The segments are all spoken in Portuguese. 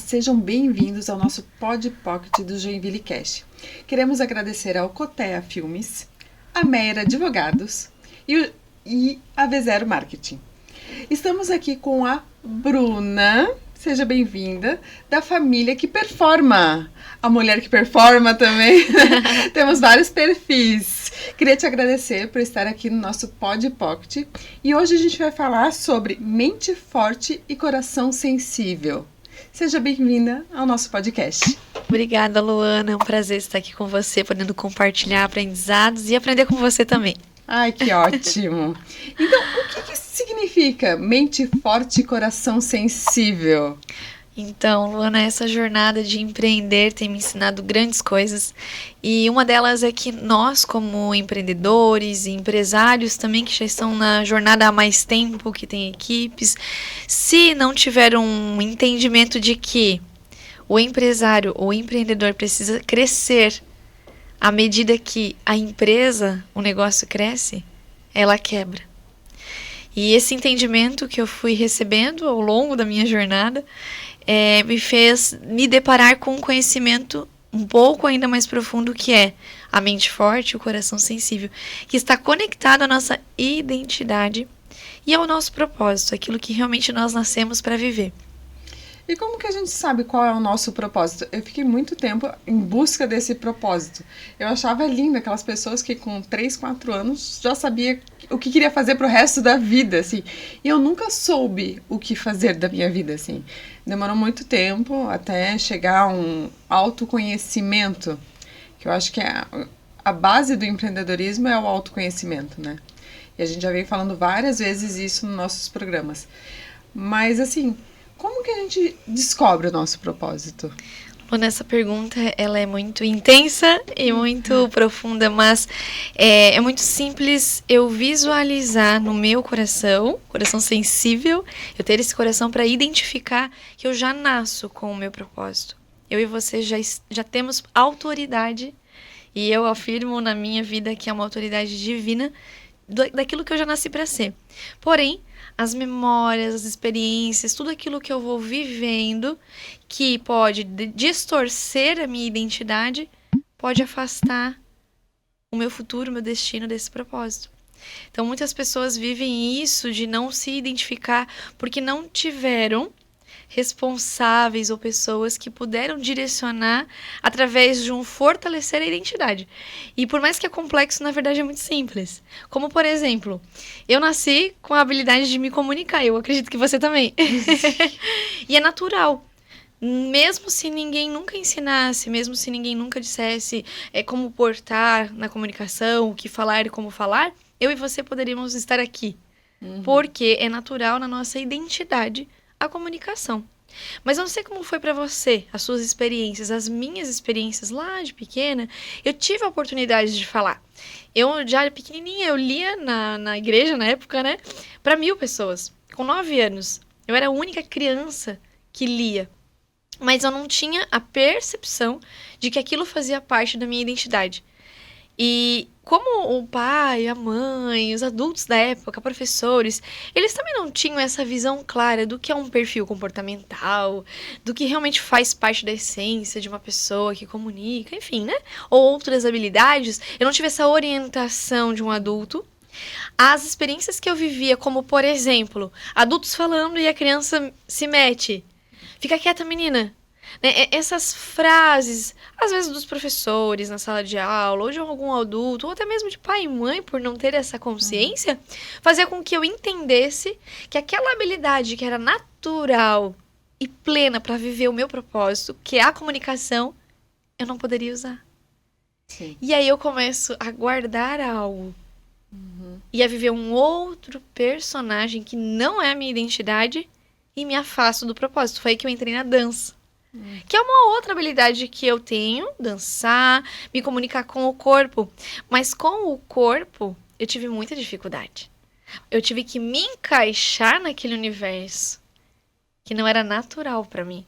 sejam bem-vindos ao nosso Pod Pocket do Joinville Cash. Queremos agradecer ao Cotea Filmes, a Meira Advogados e a V0 Marketing. Estamos aqui com a Bruna, seja bem-vinda, da família que performa. A mulher que performa também. Temos vários perfis. Queria te agradecer por estar aqui no nosso Pod Pocket. E hoje a gente vai falar sobre mente forte e coração sensível. Seja bem-vinda ao nosso podcast. Obrigada, Luana. É um prazer estar aqui com você, podendo compartilhar aprendizados e aprender com você também. Ai, que ótimo. Então, o que significa mente forte e coração sensível? Então, Luana, essa jornada de empreender tem me ensinado grandes coisas. E uma delas é que nós, como empreendedores e empresários também, que já estão na jornada há mais tempo, que tem equipes, se não tiver um entendimento de que o empresário ou empreendedor precisa crescer à medida que a empresa, o negócio cresce, ela quebra. E esse entendimento que eu fui recebendo ao longo da minha jornada me fez me deparar com um conhecimento um pouco ainda mais profundo, que é a mente forte e o coração sensível, que está conectado à nossa identidade e ao nosso propósito, aquilo que realmente nós nascemos para viver. E como que a gente sabe qual é o nosso propósito? Eu fiquei muito tempo em busca desse propósito. Eu achava lindo aquelas pessoas que com 3, 4 anos já sabia o que queria fazer pro resto da vida, assim. E eu nunca soube o que fazer da minha vida, assim. Demorou muito tempo até chegar a um autoconhecimento, que eu acho que a base do empreendedorismo é o autoconhecimento, né? E a gente já vem falando várias vezes isso nos nossos programas. Mas, assim, como que a gente descobre o nosso propósito? Bom, essa pergunta ela é muito intensa e muito profunda, mas é muito simples eu visualizar no meu coração sensível, eu ter esse coração para identificar que eu já nasço com o meu propósito. Eu e você já temos autoridade, e eu afirmo na minha vida que é uma autoridade divina daquilo que eu já nasci para ser. Porém, as memórias, as experiências, tudo aquilo que eu vou vivendo que pode distorcer a minha identidade, pode afastar o meu futuro, o meu destino desse propósito. Então, muitas pessoas vivem isso de não se identificar porque não tiveram responsáveis ou pessoas que puderam direcionar através de um fortalecer a identidade. E por mais que é complexo, na verdade é muito simples. Como, por exemplo, eu nasci com a habilidade de me comunicar, eu acredito que você também. E é natural. Mesmo se ninguém nunca ensinasse, mesmo se ninguém nunca dissesse como portar na comunicação, o que falar e como falar, eu e você poderíamos estar aqui. Porque é natural na nossa identidade a comunicação. Mas eu não sei como foi para você, as suas experiências, as minhas experiências lá de pequena, eu tive a oportunidade de falar. Eu já pequenininha, eu lia na igreja na época, né, para 1.000 pessoas, com 9 anos. Eu era a única criança que lia, mas eu não tinha a percepção de que aquilo fazia parte da minha identidade. E como o pai, a mãe, os adultos da época, professores, eles também não tinham essa visão clara do que é um perfil comportamental, do que realmente faz parte da essência de uma pessoa que comunica, enfim, né? Ou outras habilidades. Eu não tive essa orientação de um adulto. As experiências que eu vivia, como, por exemplo, adultos falando e a criança se mete. Fica quieta, menina. Essas frases, às vezes dos professores na sala de aula, ou de algum adulto, ou até mesmo de pai e mãe, por não ter essa consciência, fazia com que eu entendesse que aquela habilidade que era natural e plena para viver o meu propósito, que é a comunicação, eu não poderia usar. Sim. E aí eu começo a guardar algo e a viver um outro personagem que não é a minha identidade e me afasto do propósito. Foi aí que eu entrei na dança. Que é uma outra habilidade que eu tenho, dançar, me comunicar com o corpo. Mas com o corpo, eu tive muita dificuldade. Eu tive que me encaixar naquele universo que não era natural pra mim.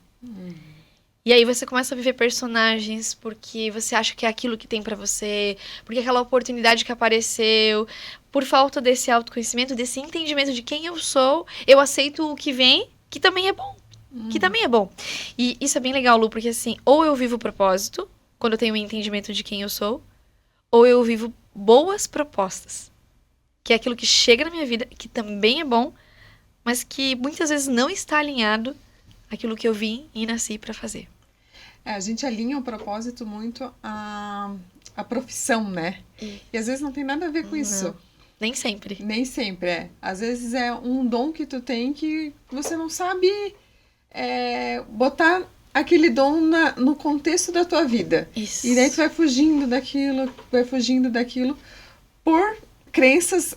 E aí você começa a viver personagens porque você acha que é aquilo que tem pra você, porque aquela oportunidade que apareceu, por falta desse autoconhecimento, desse entendimento de quem eu sou, eu aceito o que vem, que também é bom. Que também é bom. E isso é bem legal, Lu, porque assim, ou eu vivo o propósito, quando eu tenho um entendimento de quem eu sou, ou eu vivo boas propostas. Que é aquilo que chega na minha vida, que também é bom, mas que muitas vezes não está alinhado àquilo que eu vim e nasci para fazer. A gente alinha o propósito muito à profissão, né? E às vezes não tem nada a ver com isso. Nem sempre. Nem sempre, é. Às vezes é um dom que tu tem que você não sabe botar aquele dom no contexto da tua vida. Isso. E daí tu vai fugindo daquilo por crenças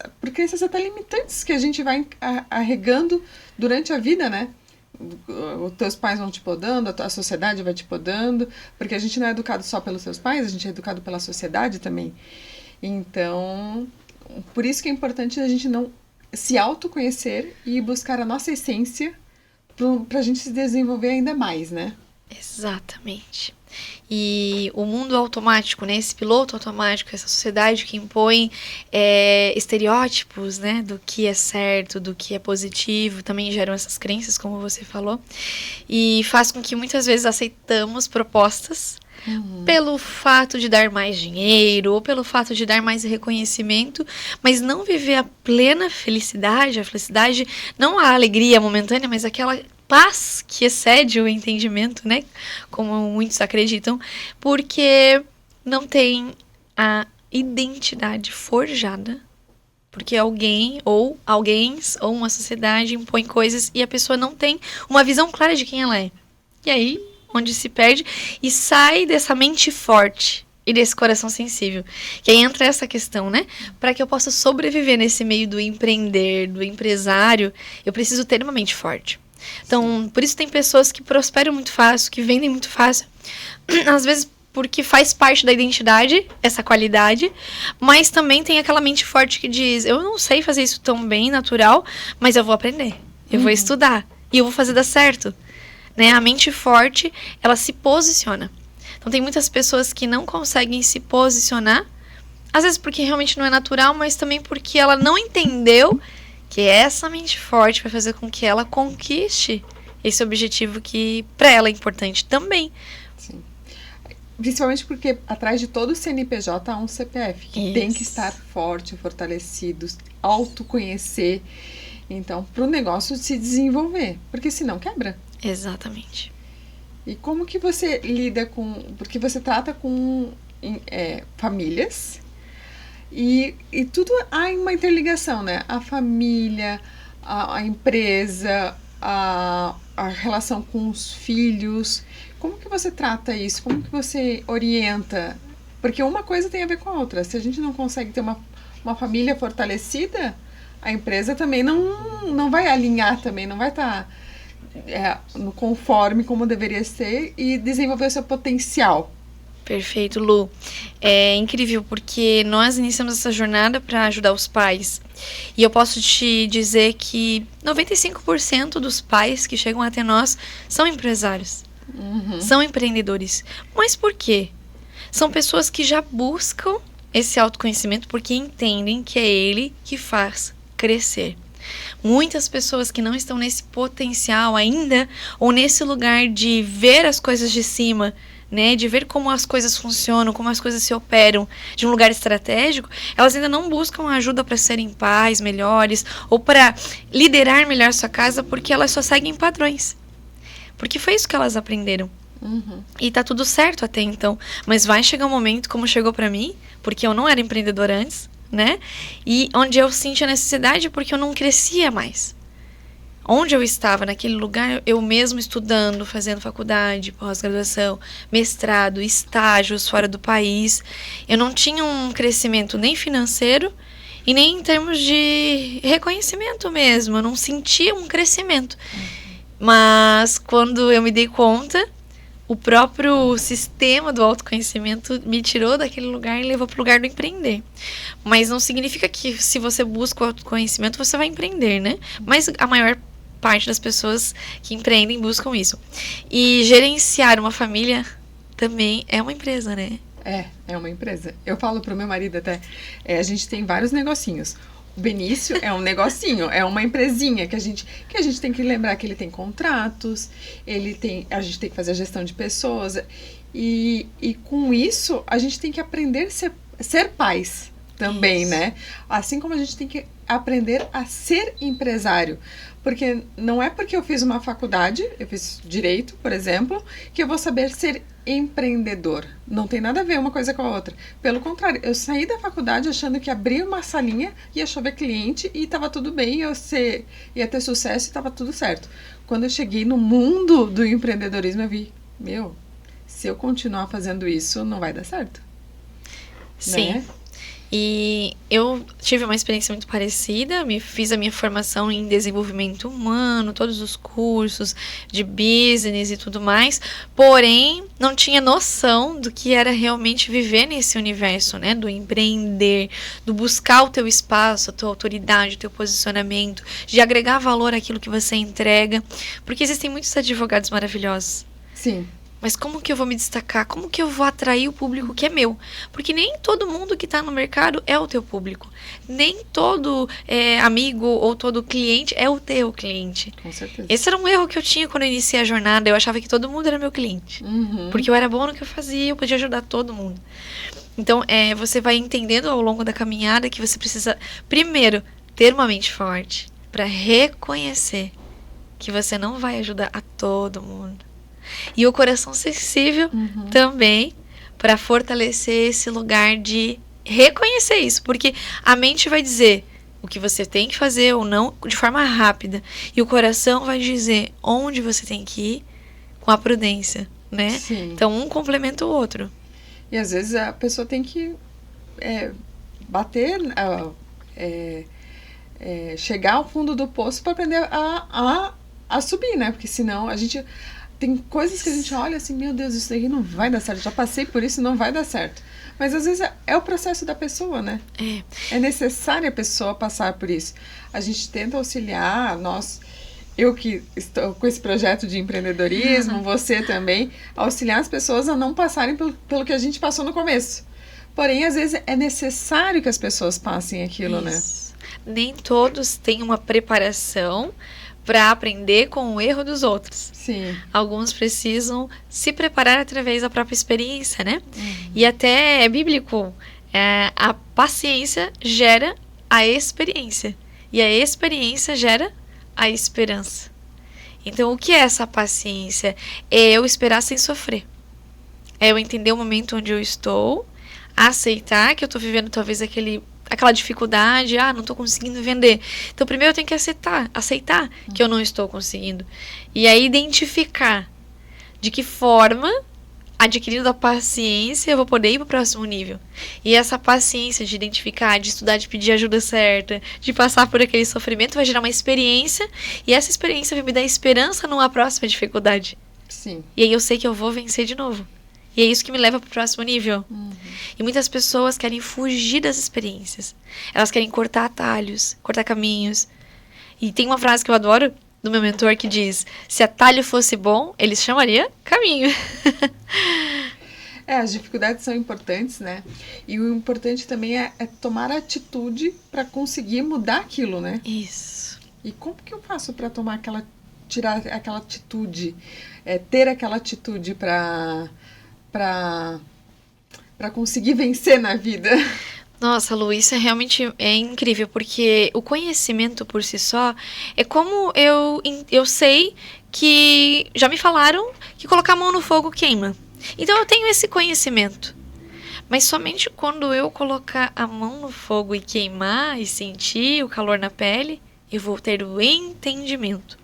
até limitantes que a gente vai arregando durante a vida, né? Os teus pais vão te podando, a sociedade vai te podando, porque a gente não é educado só pelos seus pais, a gente é educado pela sociedade também. Então, por isso que é importante a gente não se autoconhecer e buscar a nossa essência pra gente se desenvolver ainda mais, né? Exatamente. E o mundo automático, né? Esse piloto automático, essa sociedade que impõe estereótipos, né? Do que é certo, do que é positivo, também geram essas crenças, como você falou. E faz com que muitas vezes aceitamos propostas pelo fato de dar mais dinheiro ou pelo fato de dar mais reconhecimento, mas não viver a plena felicidade, a felicidade, não a alegria momentânea, mas aquela paz que excede o entendimento, né? Como muitos acreditam, porque não tem a identidade forjada. Porque alguém ou uma sociedade impõe coisas e a pessoa não tem uma visão clara de quem ela é. E aí, onde se perde e sai dessa mente forte e desse coração sensível. Que aí entra essa questão, né? Para que eu possa sobreviver nesse meio do empreender, do empresário, eu preciso ter uma mente forte. Então, por isso tem pessoas que prosperam muito fácil, que vendem muito fácil. Às vezes porque faz parte da identidade, essa qualidade, mas também tem aquela mente forte que diz, eu não sei fazer isso tão bem, natural, mas eu vou aprender, eu vou estudar e eu vou fazer dar certo. Né? A mente forte, ela se posiciona. Então tem muitas pessoas que não conseguem se posicionar, às vezes porque realmente não é natural, mas também porque ela não entendeu que essa mente forte vai fazer com que ela conquiste esse objetivo que para ela é importante também. Sim. Principalmente porque atrás de todo CNPJ há um CPF, que tem que estar forte, fortalecido, autoconhecer. Então, para o negócio se desenvolver, porque senão quebra. Exatamente. E como que você lida com... Porque você trata com famílias e tudo há uma interligação, né? A família, a empresa, a relação com os filhos. Como que você trata isso? Como que você orienta? Porque uma coisa tem a ver com a outra. Se a gente não consegue ter uma família fortalecida, a empresa também não vai alinhar também, não vai estar no conforme como deveria ser e desenvolver o seu potencial. Perfeito, Lu. É incrível porque nós iniciamos essa jornada para ajudar os pais. E eu posso te dizer que 95% dos pais que chegam até nós são empresários. São empreendedores. Mas por quê? São pessoas que já buscam esse autoconhecimento porque entendem que é ele que faz crescer. Muitas pessoas que não estão nesse potencial ainda, ou nesse lugar de ver as coisas de cima, né, de ver como as coisas funcionam, como as coisas se operam de um lugar estratégico, elas ainda não buscam ajuda para serem pais melhores ou para liderar melhor sua casa porque elas só seguem padrões. Porque foi isso que elas aprenderam. E tá tudo certo até então. Mas vai chegar um momento, como chegou para mim, porque eu não era empreendedora antes, né? E onde eu senti a necessidade porque eu não crescia mais. Onde eu estava, naquele lugar, eu mesmo estudando, fazendo faculdade, pós-graduação, mestrado, estágios fora do país. Eu não tinha um crescimento nem financeiro e nem em termos de reconhecimento mesmo. Eu não sentia um crescimento. Mas quando eu me dei conta, o próprio sistema do autoconhecimento me tirou daquele lugar e levou para o lugar do empreender. Mas não significa que se você busca o autoconhecimento, você vai empreender, né? Mas a maior parte das pessoas que empreendem buscam isso. E gerenciar uma família também é uma empresa, né? É uma empresa. Eu falo pro meu marido até, a gente tem vários negocinhos. Benício é um negocinho, é uma empresinha que a gente tem que lembrar que ele tem contratos, a gente tem que fazer a gestão de pessoas e com isso a gente tem que aprender a ser pais também, Isso. né? Assim como a gente tem que aprender a ser empresário. Porque não é porque eu fiz uma faculdade, eu fiz direito, por exemplo, que eu vou saber ser empreendedor. Não tem nada a ver uma coisa com a outra. Pelo contrário, eu saí da faculdade achando que abrir uma salinha ia chover cliente e estava tudo bem, ia ter sucesso e estava tudo certo. Quando eu cheguei no mundo do empreendedorismo, eu vi, se eu continuar fazendo isso, não vai dar certo. Sim. Né? E eu tive uma experiência muito parecida, fiz a minha formação em desenvolvimento humano, todos os cursos de business e tudo mais, porém não tinha noção do que era realmente viver nesse universo, né, do empreender, do buscar o teu espaço, a tua autoridade, o teu posicionamento, de agregar valor àquilo que você entrega, porque existem muitos advogados maravilhosos. Sim. Mas como que eu vou me destacar? Como que eu vou atrair o público que é meu? Porque nem todo mundo que está no mercado é o teu público. Nem todo amigo ou todo cliente é o teu cliente. Com certeza. Esse era um erro que eu tinha quando eu iniciei a jornada. Eu achava que todo mundo era meu cliente. Uhum. Porque eu era boa no que eu fazia, eu podia ajudar todo mundo. Então, você vai entendendo ao longo da caminhada que você precisa, primeiro, ter uma mente forte para reconhecer que você não vai ajudar a todo mundo. E o coração sensível também, para fortalecer esse lugar de reconhecer isso. Porque a mente vai dizer o que você tem que fazer ou não de forma rápida. E o coração vai dizer onde você tem que ir com a prudência, né? Sim. Então, um complementa o outro. E às vezes a pessoa tem que bater, chegar ao fundo do poço para aprender a subir, né? Porque senão a gente... Tem coisas que a gente olha assim, meu Deus, isso daqui não vai dar certo. Já passei por isso, não vai dar certo. Mas às vezes é o processo da pessoa, né? É necessário a pessoa passar por isso. A gente tenta auxiliar, eu que estou com esse projeto de empreendedorismo, você também, auxiliar as pessoas a não passarem pelo que a gente passou no começo. Porém, às vezes é necessário que as pessoas passem aquilo, isso. Né? Nem todos têm uma preparação para aprender com o erro dos outros. Sim. Alguns precisam se preparar através da própria experiência, né? E até é bíblico, a paciência gera a experiência. E a experiência gera a esperança. Então, o que é essa paciência? É eu esperar sem sofrer. É eu entender o momento onde eu estou, aceitar que eu estou vivendo talvez aquela dificuldade, não estou conseguindo vender. Então, primeiro eu tenho que aceitar que eu não estou conseguindo. E aí, identificar de que forma, adquirindo a paciência, eu vou poder ir para o próximo nível. E essa paciência de identificar, de estudar, de pedir ajuda certa, de passar por aquele sofrimento, vai gerar uma experiência. E essa experiência vai me dar esperança numa próxima dificuldade. Sim. E aí eu sei que eu vou vencer de novo. E é isso que me leva para o próximo nível. E muitas pessoas querem fugir das experiências. Elas querem cortar atalhos, cortar caminhos. E tem uma frase que eu adoro do meu mentor que diz: se atalho fosse bom, ele chamaria caminho. As dificuldades são importantes, né? E o importante também é tomar atitude para conseguir mudar aquilo, né? Isso. E como que eu faço para tirar aquela atitude, ter aquela atitude para conseguir vencer na vida? Nossa, Lu, isso realmente incrível, porque o conhecimento por si só é como eu sei que já me falaram que colocar a mão no fogo queima. Então eu tenho esse conhecimento. Mas somente quando eu colocar a mão no fogo e queimar e sentir o calor na pele, eu vou ter o entendimento.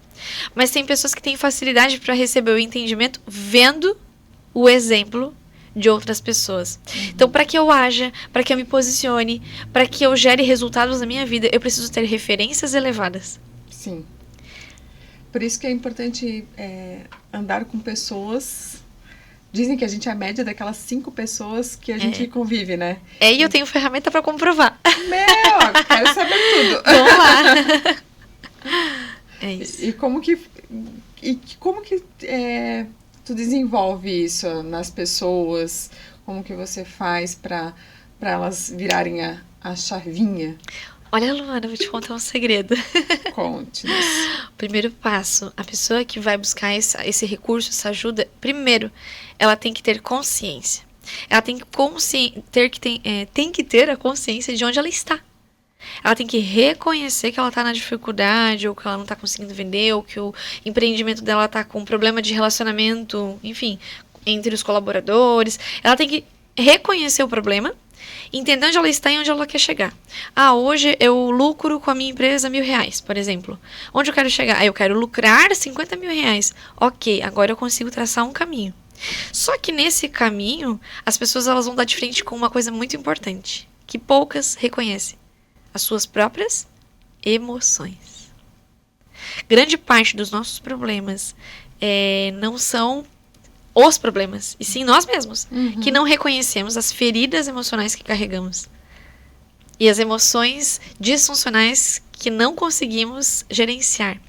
Mas tem pessoas que têm facilidade para receber o entendimento vendo o exemplo de outras pessoas. Então, para que eu haja, para que eu me posicione, para que eu gere resultados na minha vida, eu preciso ter referências elevadas. Sim. Por isso que é importante andar com pessoas. Dizem que a gente é a média daquelas 5 pessoas que a gente convive, né? E eu tenho ferramenta para comprovar. Quero saber tudo. Vamos lá. É isso. E como que tu desenvolve isso nas pessoas? Como que você faz para elas virarem a chavinha? Olha, Luana, eu vou te contar um segredo. Conte-nos. Primeiro passo, a pessoa que vai buscar esse recurso, essa ajuda, primeiro, ela tem que ter consciência. Ela tem que ter a consciência de onde ela está. Ela tem que reconhecer que ela está na dificuldade, ou que ela não está conseguindo vender, ou que o empreendimento dela está com problema de relacionamento, enfim, entre os colaboradores. Ela tem que reconhecer o problema, entender onde ela está e onde ela quer chegar. Ah, hoje eu lucro com a minha empresa R$1.000, por exemplo. Onde eu quero chegar? Ah, eu quero lucrar R$50.000. Ok, agora eu consigo traçar um caminho. Só que nesse caminho, as pessoas elas vão dar de frente com uma coisa muito importante, que poucas reconhecem. As suas próprias emoções. Grande parte dos nossos problemas não são os problemas, e sim nós mesmos, que não reconhecemos as feridas emocionais que carregamos. E as emoções disfuncionais que não conseguimos gerenciar.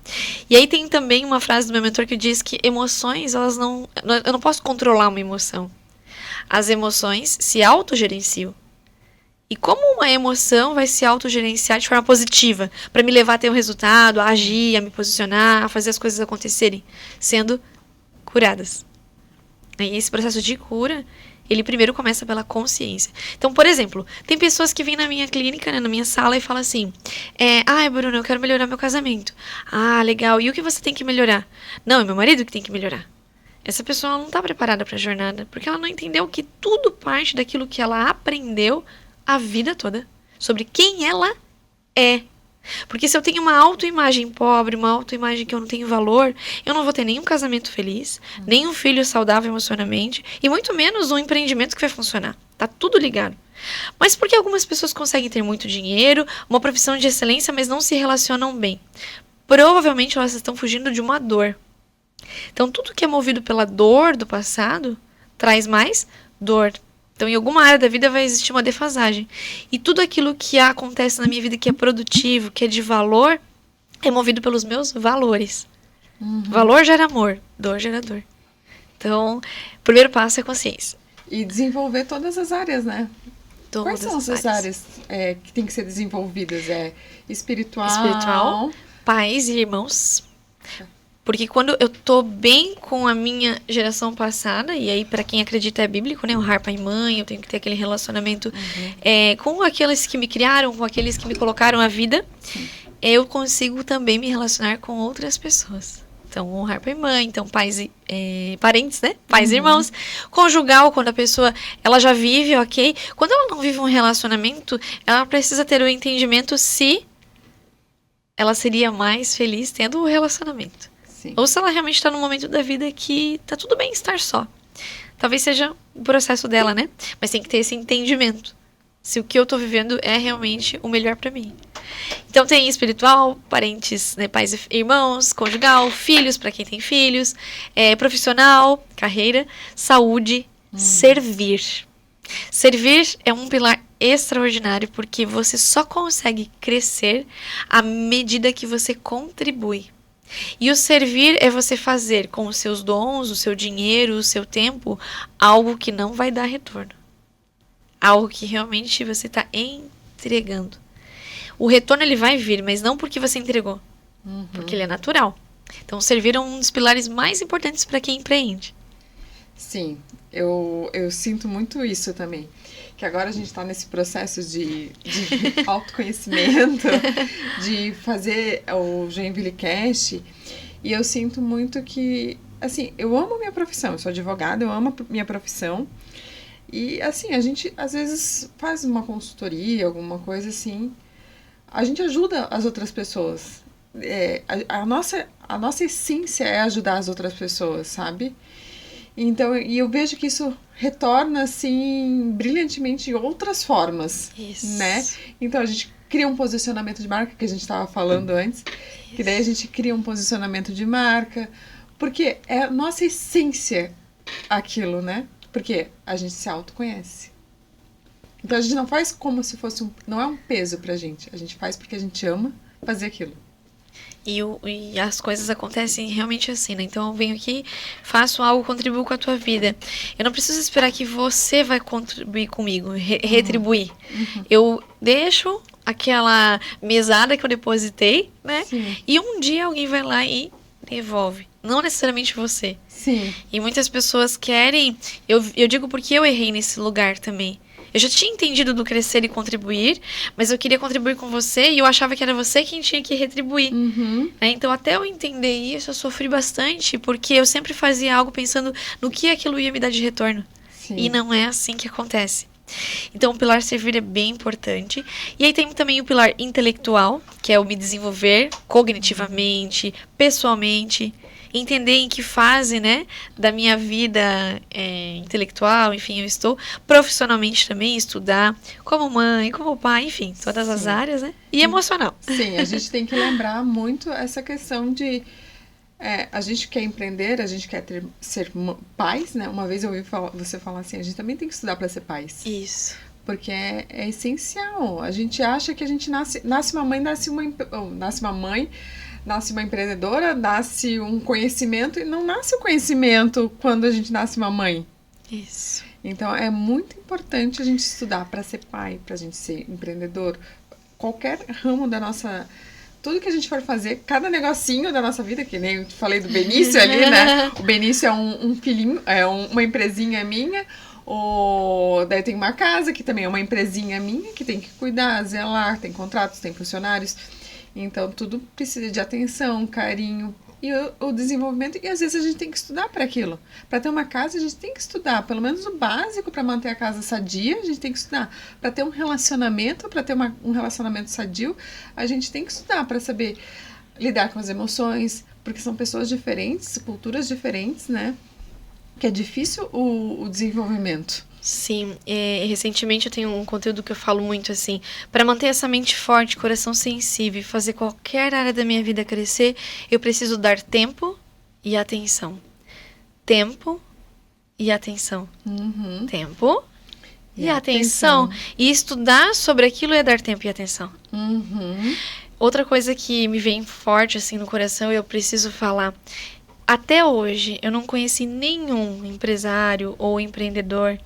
E aí tem também uma frase do meu mentor que diz que emoções, eu não posso controlar uma emoção. As emoções se autogerenciam. E como uma emoção vai se autogerenciar de forma positiva, para me levar a ter um resultado, a agir, a me posicionar, a fazer as coisas acontecerem, sendo curadas. E esse processo de cura, ele primeiro começa pela consciência. Então, por exemplo, tem pessoas que vêm na minha clínica, né, na minha sala, e falam assim, Bruno, eu quero melhorar meu casamento. Ah, legal, e o que você tem que melhorar? Não, é meu marido que tem que melhorar. Essa pessoa não está preparada para a jornada, porque ela não entendeu que tudo parte daquilo que ela aprendeu a vida toda, sobre quem ela é. Porque se eu tenho uma autoimagem pobre, uma autoimagem que eu não tenho valor, eu não vou ter nenhum casamento feliz, nem um filho saudável emocionalmente, e muito menos um empreendimento que vai funcionar. Tá tudo ligado. Mas por que algumas pessoas conseguem ter muito dinheiro, uma profissão de excelência, mas não se relacionam bem? Provavelmente elas estão fugindo de uma dor. Então tudo que é movido pela dor do passado traz mais dor. Então, em alguma área da vida vai existir uma defasagem. E tudo aquilo que acontece na minha vida que é produtivo, que é de valor, é movido pelos meus valores. Valor gera amor, dor gera dor. Então, o primeiro passo é consciência. E desenvolver todas as áreas, né? Todas Quais são essas áreas que tem que ser desenvolvidas? Espiritual, pais e irmãos. Porque quando eu tô bem com a minha geração passada, e aí pra quem acredita é bíblico, né? Honrar pai e mãe, eu tenho que ter aquele relacionamento com aqueles que me criaram, com aqueles que me colocaram à vida, eu consigo também me relacionar com outras pessoas. Então, honrar pai e mãe, então pais e parentes, né? Pais e irmãos. Conjugal, quando a pessoa, ela já vive, ok? Quando ela não vive um relacionamento, ela precisa ter o entendimento se ela seria mais feliz tendo o relacionamento. Sim. Ou se ela realmente está num momento da vida que tá tudo bem estar só. Talvez seja o processo dela, né? Mas tem que ter esse entendimento. Se o que eu tô vivendo é realmente o melhor para mim. Então tem espiritual, parentes, né, pais e irmãos, conjugal, filhos para quem tem filhos, profissional, carreira, saúde, servir. Servir é um pilar extraordinário porque você só consegue crescer à medida que você contribui. E o servir é você fazer com os seus dons, o seu dinheiro, o seu tempo, algo que não vai dar retorno. Algo que realmente você está entregando. O retorno ele vai vir, mas não porque você entregou. Porque ele é natural. Então, servir é um dos pilares mais importantes para quem empreende. Sim, eu sinto muito isso também. Que agora a gente está nesse processo de autoconhecimento, de fazer o Joinville Cast, e eu sinto muito que, assim, eu amo minha profissão, eu sou advogada, eu amo minha profissão, e, assim, a gente, às vezes, faz uma consultoria, alguma coisa assim, a gente ajuda as outras pessoas. A nossa essência é ajudar as outras pessoas, sabe? Então, e eu vejo que isso retorna, assim, brilhantemente de outras formas, né? Então, a gente cria um posicionamento de marca, que a gente estava falando antes, que daí a gente cria um posicionamento de marca, porque é a nossa essência aquilo, né? Porque a gente se autoconhece. Então, a gente não faz como se fosse não é um peso pra gente, a gente faz porque a gente ama fazer aquilo. E as coisas acontecem realmente assim, né? Então eu venho aqui, faço algo, contribuo com a tua vida. Eu não preciso esperar que você vai contribuir comigo, retribuir. Eu deixo aquela mesada que eu depositei, né? Sim. E um dia alguém vai lá e devolve. Não necessariamente você. Sim. E muitas pessoas querem... Eu digo porque eu errei nesse lugar também. Eu já tinha entendido do crescer e contribuir, mas eu queria contribuir com você e eu achava que era você quem tinha que retribuir. Uhum. Né? Então, até eu entender isso, eu sofri bastante, porque eu sempre fazia algo pensando no que aquilo ia me dar de retorno. Sim. E não é assim que acontece. Então, o pilar servir é bem importante. E aí tem também o pilar intelectual, que é o me desenvolver cognitivamente, pessoalmente, entender em que fase, né, da minha vida intelectual, enfim, eu estou profissionalmente também, estudar como mãe, como pai, enfim, todas as Sim. áreas, né, e emocional. Sim, a gente tem que lembrar muito essa questão de a gente quer empreender, a gente quer ser pais, né? Uma vez eu ouvi você falar assim, a gente também tem que estudar para ser pais. Isso. Porque é essencial. A gente acha que a gente nasce uma mãe, nasce uma mãe, nasce uma empreendedora, nasce um conhecimento, e não nasce o conhecimento quando a gente nasce uma mãe. Isso. Então, é muito importante a gente estudar para ser pai, para a gente ser empreendedor. Qualquer ramo da nossa... Tudo que a gente for fazer, cada negocinho da nossa vida, que nem eu falei do Benício ali, né? O Benício é um filhinho, uma empresinha minha. Daí tem uma casa, que também é uma empresinha minha, que tem que cuidar, zelar, tem contratos, tem funcionários. Então, tudo precisa de atenção, carinho e o desenvolvimento. E às vezes a gente tem que estudar para aquilo. Para ter uma casa, a gente tem que estudar. Pelo menos o básico para manter a casa sadia, a gente tem que estudar. Para ter um relacionamento, para ter um relacionamento sadio, a gente tem que estudar para saber lidar com as emoções. Porque são pessoas diferentes, culturas diferentes, né? Que é difícil o desenvolvimento. Sim, recentemente eu tenho um conteúdo que eu falo muito assim, para manter essa mente forte, coração sensível e fazer qualquer área da minha vida crescer, eu preciso dar tempo e atenção. Tempo e atenção. Uhum. Tempo e atenção. E estudar sobre aquilo é dar tempo e atenção. Uhum. Outra coisa que me vem forte assim no coração e eu preciso falar. Até hoje, eu não conheci nenhum empresário ou empreendedor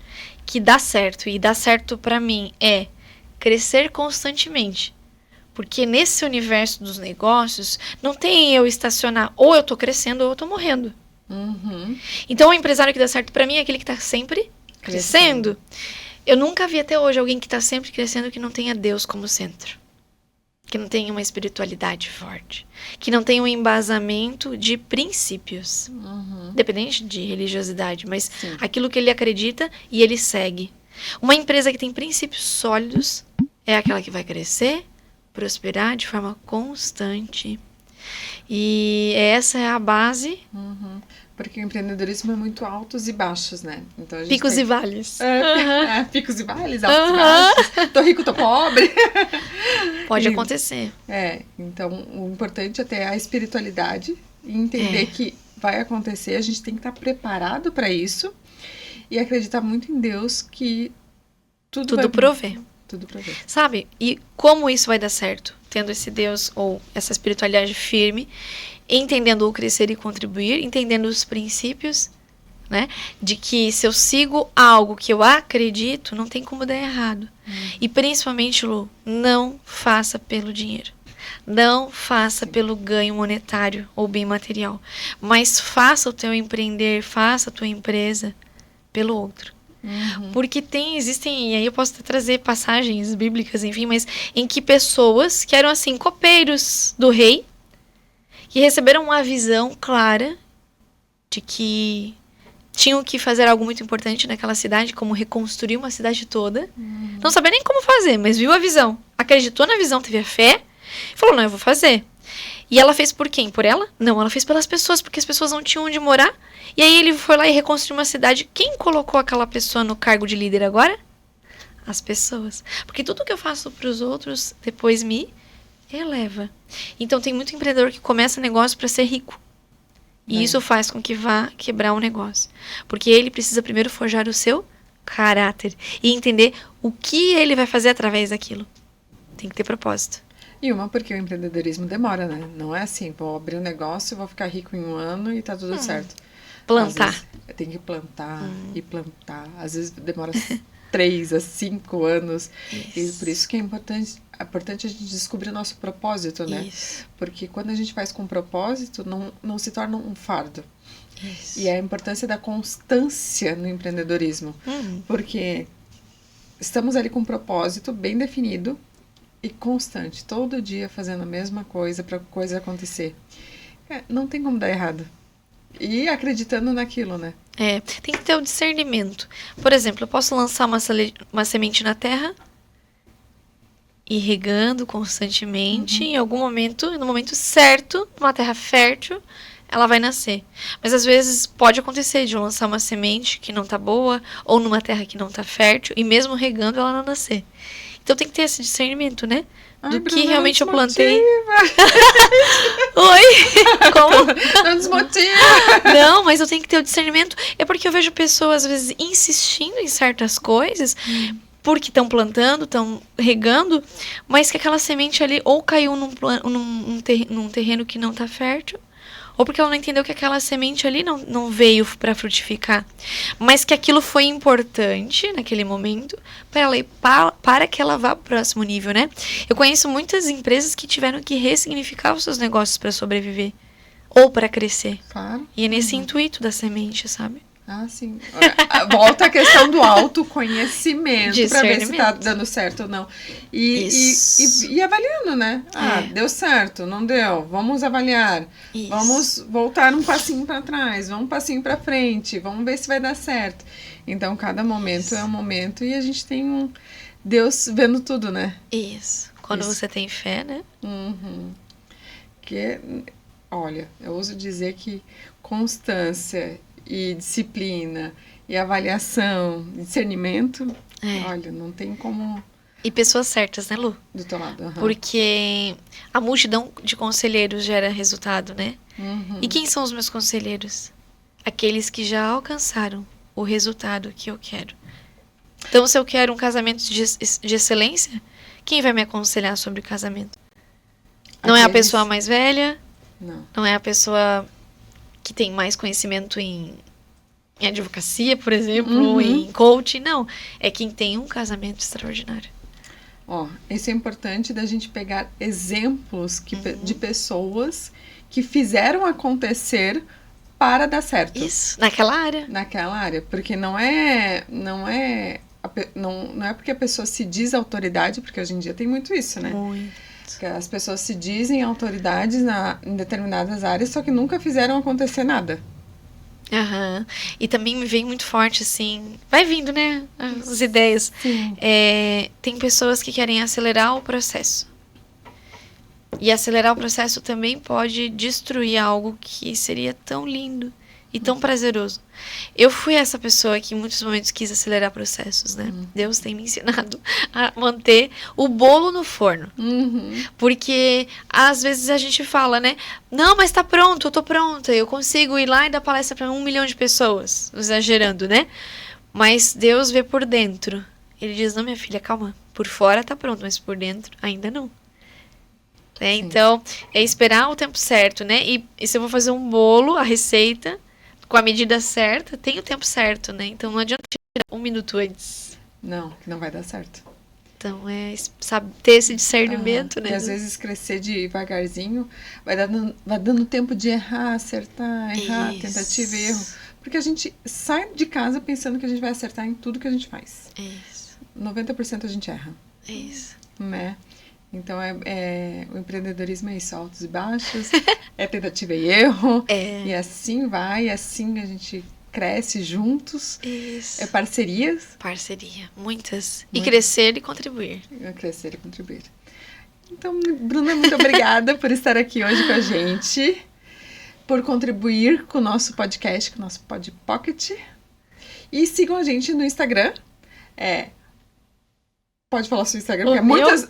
que dá certo. E dá certo pra mim é crescer constantemente. Porque nesse universo dos negócios, não tem eu estacionar. Ou eu tô crescendo ou eu tô morrendo. Uhum. Então, o empresário que dá certo pra mim é aquele que tá sempre crescendo. Eu nunca vi até hoje alguém que tá sempre crescendo que não tenha Deus como centro. Que não tenha uma espiritualidade forte. Que não tenha um embasamento de princípios. Uhum. Independente de religiosidade, mas Sim. aquilo que ele acredita e ele segue. Uma empresa que tem princípios sólidos é aquela que vai crescer, prosperar de forma constante. E essa é a base. Uhum. Porque o empreendedorismo é muito altos e baixos, né? Então, a gente Picos e vales. Picos e vales, altos e baixos. Tô rico, tô pobre. Pode acontecer. Então o importante é ter a espiritualidade e entender que vai acontecer. A gente tem que estar preparado para isso e acreditar muito em Deus que tudo provê. Tudo provê. Sabe? E como isso vai dar certo? Tendo esse Deus ou essa espiritualidade firme, entendendo o crescer e contribuir, entendendo os princípios, né? De que se eu sigo algo que eu acredito, não tem como dar errado. E principalmente, Lu, não faça pelo dinheiro. Não faça pelo ganho monetário ou bem material. Mas faça o teu empreender, faça a tua empresa pelo outro. Porque existem, e aí eu posso trazer passagens bíblicas, enfim, mas em que pessoas que eram assim, copeiros do rei, que receberam uma visão clara de que tinham que fazer algo muito importante naquela cidade, como reconstruir uma cidade toda. Não sabia nem como fazer, mas viu a visão. Acreditou na visão, teve a fé, e falou, não, eu vou fazer. E ela fez por quem? Por ela? Não, ela fez pelas pessoas, porque as pessoas não tinham onde morar. E aí ele foi lá e reconstruiu uma cidade. Quem colocou aquela pessoa no cargo de líder agora? As pessoas. Porque tudo que eu faço para os outros, depois me eleva. Então tem muito empreendedor que começa negócio para ser rico. E isso faz com que vá quebrar o negócio. Porque ele precisa primeiro forjar o seu caráter. E entender o que ele vai fazer através daquilo. Tem que ter propósito. E porque o empreendedorismo demora, né? Não é assim, vou abrir um negócio, vou ficar rico em um ano e tá tudo certo. Plantar. Às vezes, tem que plantar e plantar. Às vezes demora 3 a 5 anos. Isso. E por isso que é importante a gente descobrir o nosso propósito, né? Isso. Porque quando a gente faz com propósito, não se torna um fardo. Isso. E a importância da constância no empreendedorismo. Porque estamos ali com um propósito bem definido e constante, todo dia fazendo a mesma coisa para a coisa acontecer. Não tem como dar errado. E acreditando naquilo, né? Tem que ter o discernimento. Por exemplo, eu posso lançar uma semente na terra e regando constantemente. Em algum momento, no momento certo, numa terra fértil, ela vai nascer. Mas às vezes pode acontecer de eu lançar uma semente que não tá boa, ou numa terra que não tá fértil, e mesmo regando ela não nascer. Então tem que ter esse discernimento, né? Do que realmente eu plantei. Oi? Como? Não desmotiva. Não, mas eu tenho que ter o discernimento. É porque eu vejo pessoas, às vezes, insistindo em certas coisas, porque estão plantando, estão regando, mas que aquela semente ali ou caiu num terreno que não tá fértil, ou porque ela não entendeu que aquela semente ali não veio para frutificar. Mas que aquilo foi importante naquele momento para que ela vá para o próximo nível, né? Eu conheço muitas empresas que tiveram que ressignificar os seus negócios para sobreviver. Ou para crescer. Claro. E é nesse intuito da semente, sabe? Sim. Volta a questão do autoconhecimento para ver se tá dando certo ou não. E avaliando, né? Deu certo, não deu. Vamos avaliar. Isso. Vamos voltar um passinho para trás, vamos um passinho para frente, vamos ver se vai dar certo. Então, cada momento é um momento e a gente tem Deus vendo tudo, né? Isso. Quando você tem fé, né? Olha, eu ouso dizer que constância e disciplina e avaliação, discernimento, olha, não tem como... E pessoas certas, né, Lu? Do teu lado. Porque a multidão de conselheiros gera resultado, né? E quem são os meus conselheiros? Aqueles que já alcançaram o resultado que eu quero. Então, se eu quero um casamento de excelência, quem vai me aconselhar sobre o casamento? Não é a pessoa mais velha? Não é a pessoa que tem mais conhecimento em advocacia, por exemplo, em coaching, não. É quem tem um casamento extraordinário. Isso é importante da gente pegar exemplos de pessoas que fizeram acontecer para dar certo. Isso, naquela área. Naquela área, porque não é porque a pessoa se diz autoridade, porque hoje em dia tem muito isso, né? Muito. Que as pessoas se dizem autoridades em determinadas áreas, só que nunca fizeram acontecer nada. E também me vem muito forte, assim... Vai vindo, né? As ideias. Tem pessoas que querem acelerar o processo. E acelerar o processo também pode destruir algo que seria tão lindo e tão prazeroso. Eu fui essa pessoa que em muitos momentos quis acelerar processos, né? Deus tem me ensinado a manter o bolo no forno. Porque às vezes a gente fala, né? Não, mas tá pronto, eu tô pronta. Eu consigo ir lá e dar palestra para 1 milhão de pessoas. Exagerando, né? Mas Deus vê por dentro. Ele diz, não, minha filha, calma. Por fora tá pronto, mas por dentro ainda não. Então, é esperar o tempo certo, né? E se eu vou fazer um bolo, a receita... com a medida certa, tem o tempo certo, né? Então não adianta tirar 1 minuto antes. Não, que não vai dar certo. Então sabe, ter esse discernimento, né? E às vezes crescer devagarzinho vai dando tempo de errar, acertar, tentativa e erro. Porque a gente sai de casa pensando que a gente vai acertar em tudo que a gente faz. 90% a gente erra. Né? Então, o empreendedorismo é isso, altos e baixos, é tentativa e erro, e assim vai, assim a gente cresce juntos, é parcerias. Parceria, muitas. E crescer e contribuir. Crescer e contribuir. Então, Bruna, muito obrigada por estar aqui hoje com a gente, por contribuir com o nosso podcast, com o nosso Pod Pocket, e sigam a gente no Instagram, Pode falar seu Instagram, porque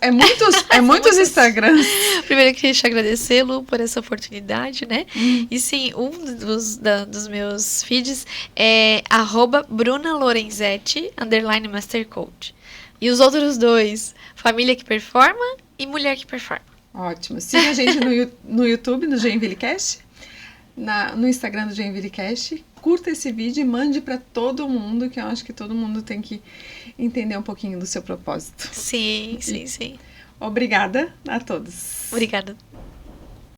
é muitos Instagrams. Primeiro eu queria te agradecer, Lu, por essa oportunidade, né? E sim, um dos meus feeds é @BrunaLorenzetti _mastercoach. E os outros 2, Família que Performa e Mulher que Performa. Ótimo. Siga a gente no YouTube, no Joinvilecast, no Instagram do Joinvilecast. curta esse vídeo e mande para todo mundo, que eu acho que todo mundo tem que entender um pouquinho do seu propósito. Sim, sim, sim. Obrigada a todos. Obrigada.